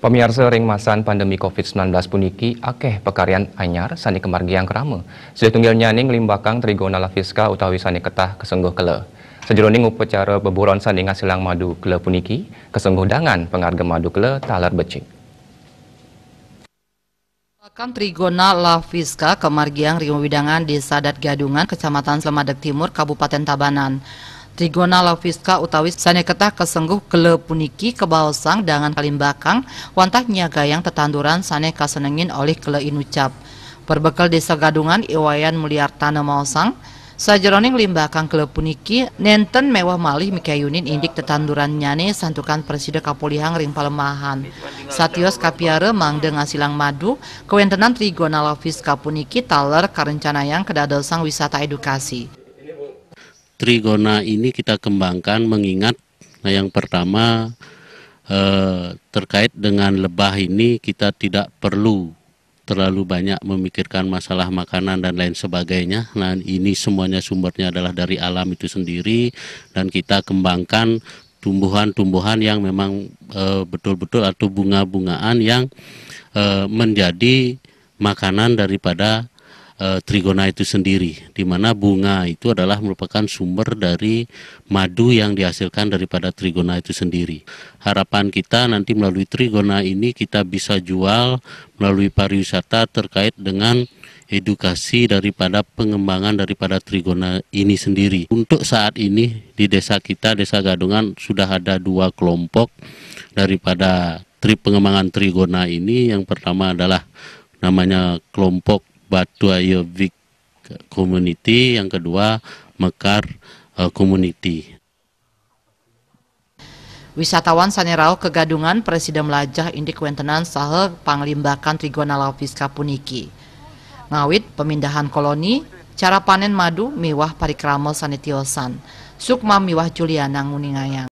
Pemirsa ring masan pandemi COVID-19 puniki akeh pekaryan anyar sani kemargiang kerama. Sudah tunggal nyaning limbakang Trigona lafiska utawi sani ketah kesengguh kele. Sejroning upacara beburon sani ngasilang madu kele puniki, kesengguh dangan pengarga madu kele talar becik. Limbakang Trigona lafiska kemargiang ring widangan di Sadat Gadungan, Kecamatan Slemadeg Timur, Kabupaten Tabanan. Trigona lafiska utawi sane ketah kesengguh kele puniki kebaosang dengan kalimbakang wantah nyagayang tetanduran sane kasenengin oleh kele inucap. Berbekal desa Gadungan iwayan muliartana maosang sajeroning limbakang kele puniki nenten mewah malih mikayunin indik tetanduran nyane santukan Presiden Kapolihang ring Palemahan. Satios kapiare mangde ngasilang madu kewentenan Trigona lafiska puniki taler karencanayang kedadosang wisata edukasi. Trigona ini kita kembangkan mengingat yang pertama terkait dengan lebah ini kita tidak perlu terlalu banyak memikirkan masalah makanan dan lain sebagainya. Nah, ini semuanya sumbernya adalah dari alam itu sendiri dan kita kembangkan tumbuhan-tumbuhan yang memang betul-betul atau bunga-bungaan yang menjadi makanan daripada Trigona itu sendiri, di mana bunga itu adalah merupakan sumber dari madu yang dihasilkan daripada Trigona itu sendiri. Harapan kita nanti melalui Trigona ini kita bisa jual melalui pariwisata terkait dengan edukasi daripada pengembangan daripada Trigona ini sendiri. Untuk saat ini di desa kita, Desa Gadungan, sudah ada 2 kelompok daripada pengembangan Trigona ini. Yang pertama adalah namanya kelompok Batu Ayo Vik Community, yang kedua Mekar Community. Wisatawan sanerau ke Gadungan Presiden melajah indik wentenan saha panglimbakan Trigona lafiska puniki. Ngawit pemindahan koloni, cara panen madu miwah parikrama sanitiosan. Sukma miwah Juliana nguningayang.